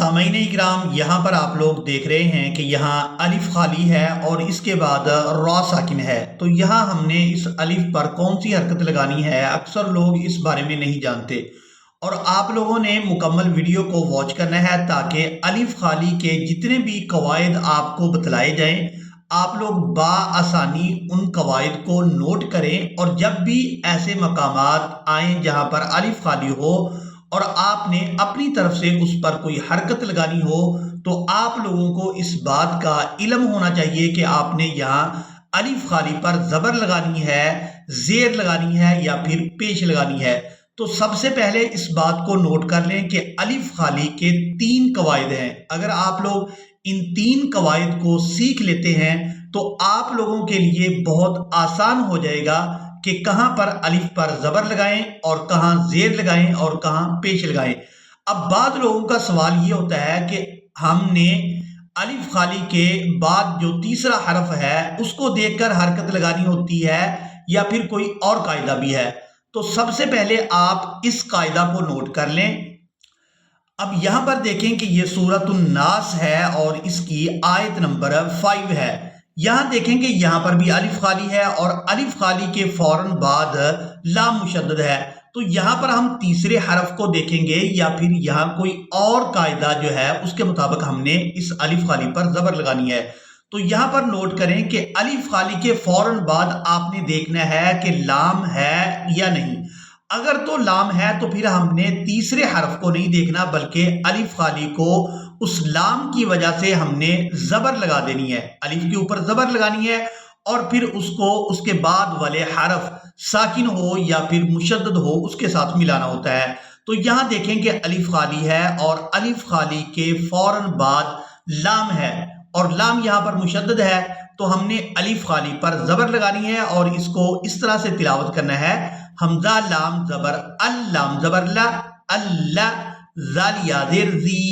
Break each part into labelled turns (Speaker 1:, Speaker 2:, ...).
Speaker 1: سامعین اکرام، یہاں پر آپ لوگ دیکھ رہے ہیں کہ یہاں الف خالی ہے اور اس کے بعد را ساکن ہے۔ تو یہاں ہم نے اس الف پر کون سی حرکت لگانی ہے، اکثر لوگ اس بارے میں نہیں جانتے، اور آپ لوگوں نے مکمل ویڈیو کو واچ کرنا ہے تاکہ الف خالی کے جتنے بھی قواعد آپ کو بتلائے جائیں آپ لوگ بآسانی ان قواعد کو نوٹ کریں، اور جب بھی ایسے مقامات آئیں جہاں پر الف خالی ہو اور آپ نے اپنی طرف سے اس پر کوئی حرکت لگانی ہو تو آپ لوگوں کو اس بات کا علم ہونا چاہیے کہ آپ نے یہاں الف خالی پر زبر لگانی ہے، زیر لگانی ہے یا پھر پیش لگانی ہے۔ تو سب سے پہلے اس بات کو نوٹ کر لیں کہ الف خالی کے 3 قواعد ہیں۔ اگر آپ لوگ ان 3 قواعد کو سیکھ لیتے ہیں تو آپ لوگوں کے لیے بہت آسان ہو جائے گا کہ کہاں پر الف پر زبر لگائیں اور کہاں زیر لگائیں اور کہاں پیش لگائیں۔ اب بعض لوگوں کا سوال یہ ہوتا ہے کہ ہم نے الف خالی کے بعد جو تیسرا حرف ہے اس کو دیکھ کر حرکت لگانی ہوتی ہے یا پھر کوئی اور قاعدہ بھی ہے۔ تو سب سے پہلے آپ اس قاعدہ کو نوٹ کر لیں۔ اب یہاں پر دیکھیں کہ یہ سورۃ الناس ہے اور اس کی آیت نمبر 5 ہے۔ یہاں دیکھیں کہ یہاں پر بھی الف خالی ہے اور الف خالی کے فوراً بعد لام مشدد ہے۔ تو یہاں پر ہم تیسرے حرف کو دیکھیں گے یا پھر یہاں کوئی اور قاعدہ جو ہے اس کے مطابق ہم نے اس الف خالی پر زبر لگانی ہے۔ تو یہاں پر نوٹ کریں کہ الف خالی کے فوراً بعد آپ نے دیکھنا ہے کہ لام ہے یا نہیں۔ اگر تو لام ہے تو پھر ہم نے تیسرے حرف کو نہیں دیکھنا بلکہ الف خالی کو اس لام کی وجہ سے ہم نے زبر لگا دینی ہے، الف کے اوپر زبر لگانی ہے اور پھر اس کو اس کے بعد والے حرف ساکن ہو یا پھر مشدد ہو اس کے ساتھ ملانا ہوتا ہے۔ تو یہاں دیکھیں کہ الف خالی ہے اور الف خالی کے فوراً بعد لام ہے اور لام یہاں پر مشدد ہے، تو ہم نے الف خالی پر زبر لگانی ہے اور اس کو اس طرح سے تلاوت کرنا ہے: حمزہ لام زبر اللام زبر لا اللہ زالیا زیر زی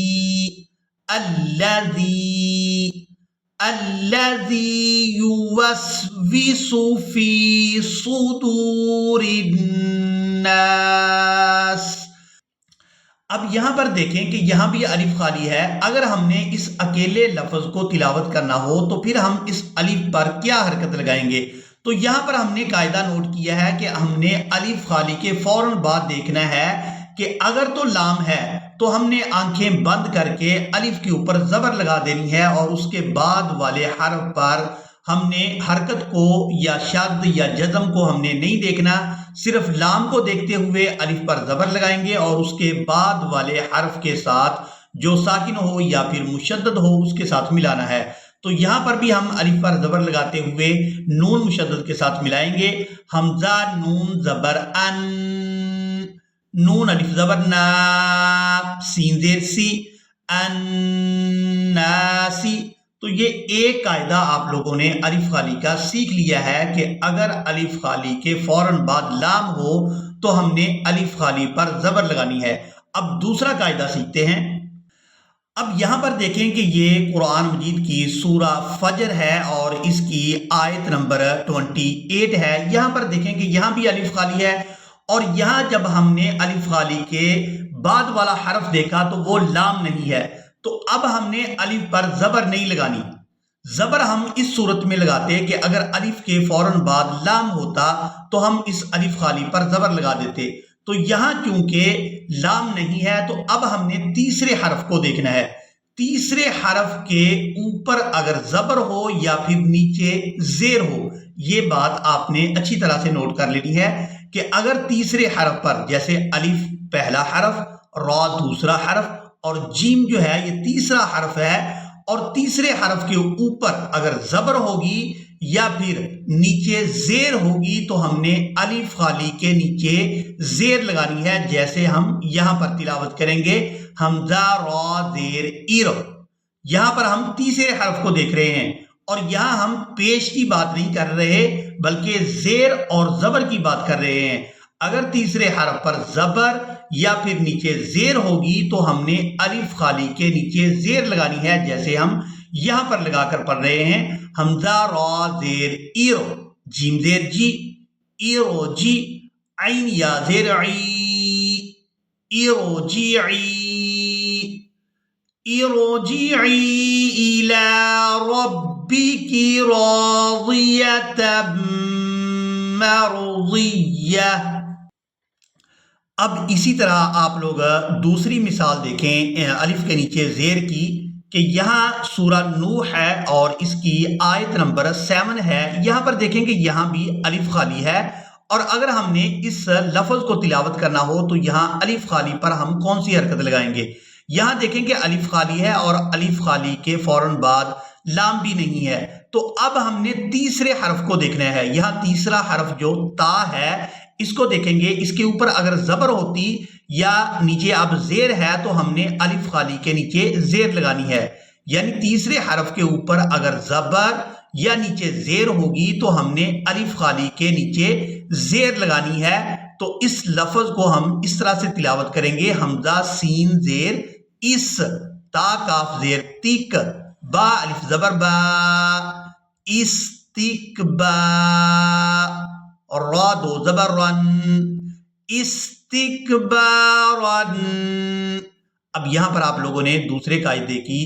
Speaker 1: الذی الذی یوسوس فی صدور الناس۔ اب یہاں پر دیکھیں کہ یہاں بھی الف خالی ہے۔ اگر ہم نے اس اکیلے لفظ کو تلاوت کرنا ہو تو پھر ہم اس الف پر کیا حرکت لگائیں گے؟ تو یہاں پر ہم نے قاعدہ نوٹ کیا ہے کہ ہم نے الف خالی کے فوراً بعد دیکھنا ہے کہ اگر تو لام ہے تو ہم نے آنکھیں بند کر کے الف کے اوپر زبر لگا دینی ہے اور اس کے بعد والے حرف پر ہم نے حرکت کو یا شد یا جزم کو ہم نے نہیں دیکھنا، صرف لام کو دیکھتے ہوئے الف پر زبر لگائیں گے اور اس کے بعد والے حرف کے ساتھ جو ساکن ہو یا پھر مشدد ہو اس کے ساتھ ملانا ہے۔ تو یہاں پر بھی ہم الف پر زبر لگاتے ہوئے نون مشدد کے ساتھ ملائیں گے: حمزہ نون زبر ان، نون الف زبر نا، سین زیر سی، الناسی۔ تو یہ ایک قاعدہ آپ لوگوں نے الف خالی کا سیکھ لیا ہے کہ اگر الف خالی کے فوراً بعد لام ہو تو ہم نے الف خالی پر زبر لگانی ہے۔ اب دوسرا قاعدہ سیکھتے ہیں۔ اب یہاں پر دیکھیں کہ یہ قرآن مجید کی سورہ فجر ہے اور اس کی آیت نمبر 28 ہے۔ یہاں پر دیکھیں کہ یہاں بھی الف خالی ہے اور یہاں جب ہم نے الف خالی کے بعد والا حرف دیکھا تو وہ لام نہیں ہے، تو اب ہم نے الف پر زبر نہیں لگانی۔ زبر ہم اس صورت میں لگاتے کہ اگر الف کے فوراً بعد لام ہوتا تو ہم اس الف خالی پر زبر لگا دیتے۔ تو یہاں چونکہ لام نہیں ہے تو اب ہم نے تیسرے حرف کو دیکھنا ہے۔ تیسرے حرف کے اوپر اگر زبر ہو یا پھر نیچے زیر ہو، یہ بات آپ نے اچھی طرح سے نوٹ کر لینی ہے کہ اگر تیسرے حرف پر جیسے الف پہلا حرف، را دوسرا حرف اور جیم جو ہے یہ تیسرا حرف ہے، اور تیسرے حرف کے اوپر اگر زبر ہوگی یا پھر نیچے زیر ہوگی تو ہم نے الف خالی کے نیچے زیر لگانی ہے، جیسے ہم یہاں پر تلاوت کریں گے: حمزہ را زیر ایر۔ یہاں پر ہم تیسرے حرف کو دیکھ رہے ہیں اور یہاں ہم پیش کی بات نہیں کر رہے بلکہ زیر اور زبر کی بات کر رہے ہیں۔ اگر تیسرے حرف پر زبر یا پھر نیچے زیر ہوگی تو ہم نے الف خالی کے نیچے زیر لگانی ہے، جیسے ہم یہاں پر لگا کر پڑھ رہے ہیں: حمزہ را زیر ایرو، جیم زیر جی، ایرو جی، عین یا زیر عی، ایرو جی عی، ارجعی الی ربک راضیۃ مرضیہ۔ اب اسی طرح آپ لوگ دوسری مثال دیکھیں الف کے نیچے زیر کی، کہ یہاں سورہ نوح ہے اور اس کی آیت نمبر 7 ہے۔ یہاں پر دیکھیں کہ یہاں بھی الف خالی ہے، اور اگر ہم نے اس لفظ کو تلاوت کرنا ہو تو یہاں الف خالی پر ہم کون سی حرکت لگائیں گے؟ یہاں دیکھیں کہ الف خالی ہے اور الف خالی کے فوراً بعد لام بھی نہیں ہے، تو اب ہم نے تیسرے حرف کو دیکھنا ہے۔ یہاں تیسرا حرف جو تا ہے، اس کو دیکھیں گے، اس کے اوپر اگر زبر ہوتی یا نیچے اب زیر ہے تو ہم نے الف خالی کے نیچے زیر لگانی ہے، یعنی تیسرے حرف کے اوپر اگر زبر یا نیچے زیر ہوگی تو ہم نے الف خالی کے نیچے زیر لگانی ہے۔ تو اس لفظ کو ہم اس طرح سے تلاوت کریں گے، حمزہ سین زیر اس، تا کاف زیر تک، با الف زبر با، استکبا، را دو زبر رن، استکبارن۔ اب یہاں پر آپ لوگوں نے دوسرے قاعدے کی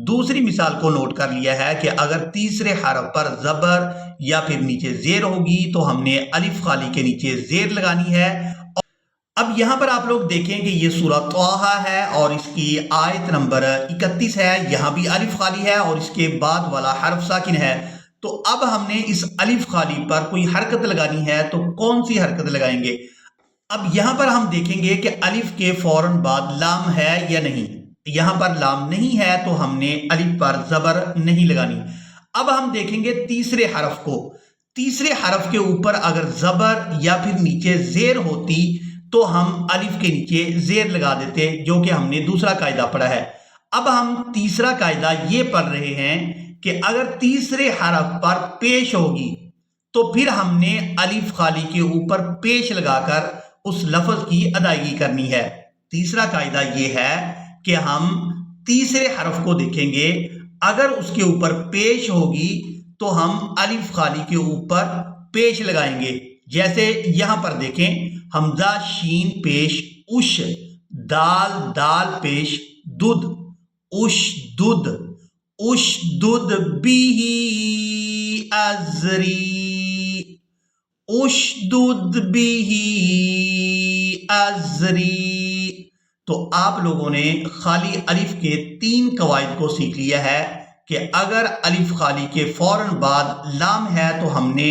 Speaker 1: دوسری مثال کو نوٹ کر لیا ہے کہ اگر تیسرے حرف پر زبر یا پھر نیچے زیر ہوگی تو ہم نے الف خالی کے نیچے زیر لگانی ہے۔ اب یہاں پر آپ لوگ دیکھیں کہ یہ سورہ طٰہٰ ہے اور اس کی آیت نمبر 31 ہے، یہاں بھی الف خالی ہے اور اس کے بعد والا حرف ساکن ہے۔ تو اب ہم نے اس الف خالی پر کوئی حرکت لگانی ہے تو کون سی حرکت لگائیں گے؟ اب یہاں پر ہم دیکھیں گے کہ الف کے فوراً بعد لام ہے یا نہیں۔ یہاں پر لام نہیں ہے تو ہم نے الف پر زبر نہیں لگانی۔ اب ہم دیکھیں گے تیسرے حرف کو، تیسرے حرف کے اوپر اگر زبر یا پھر نیچے زیر ہوتی تو ہم الف کے نیچے زیر لگا دیتے، جو کہ ہم نے دوسرا قاعدہ پڑھا ہے۔ اب ہم تیسرا قاعدہ یہ پڑھ رہے ہیں کہ اگر تیسرے حرف پر پیش ہوگی تو پھر ہم نے الف خالی کے اوپر پیش لگا کر اس لفظ کی ادائیگی کرنی ہے۔ تیسرا قاعدہ یہ ہے کہ ہم تیسرے حرف کو دیکھیں گے، اگر اس کے اوپر پیش ہوگی تو ہم الف خالی کے اوپر پیش لگائیں گے۔ جیسے یہاں پر دیکھیں، حمزہ شین پیش اش، دال دال پیش دد، اش دد، اش دد بھی ازری، اش دد بھی ازری۔ تو آپ لوگوں نے خالی الف کے 3 قواعد کو سیکھ لیا ہے کہ اگر الف خالی کے فوراً بعد لام ہے تو ہم نے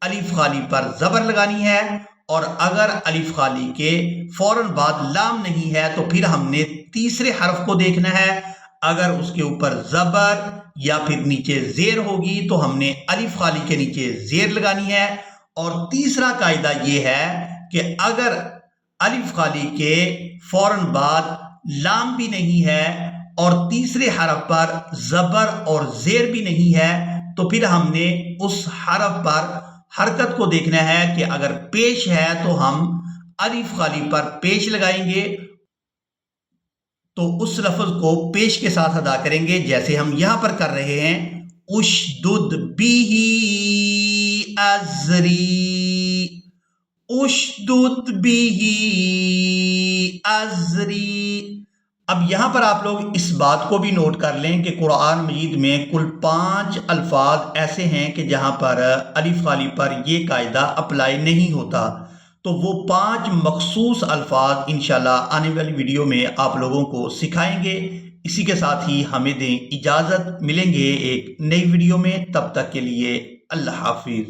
Speaker 1: الف خالی پر زبر لگانی ہے، اور اگر الف خالی کے فوراً بعد لام نہیں ہے تو پھر ہم نے تیسرے حرف کو دیکھنا ہے، اگر اس کے اوپر زبر یا پھر نیچے زیر ہوگی تو ہم نے الف خالی کے نیچے زیر لگانی ہے۔ اور تیسرا قاعدہ یہ ہے کہ اگر الف خالی کے فوراً بعد لام بھی نہیں ہے اور تیسرے حرف پر زبر اور زیر بھی نہیں ہے تو پھر ہم نے اس حرف پر حرکت کو دیکھنا ہے کہ اگر پیش ہے تو ہم الف خالی پر پیش لگائیں گے، تو اس لفظ کو پیش کے ساتھ ادا کریں گے، جیسے ہم یہاں پر کر رہے ہیں، اشدد بھی ازری، اشدد بھی ازری۔ اب یہاں پر آپ لوگ اس بات کو بھی نوٹ کر لیں کہ قرآن مجید میں کل 5 الفاظ ایسے ہیں کہ جہاں پر الف خالی پر یہ قاعدہ اپلائی نہیں ہوتا، تو وہ 5 مخصوص الفاظ انشاءاللہ آنے والی ویڈیو میں آپ لوگوں کو سکھائیں گے۔ اسی کے ساتھ ہی ہمیں دیں اجازت، ملیں گے ایک نئی ویڈیو میں، تب تک کے لیے اللہ حافظ۔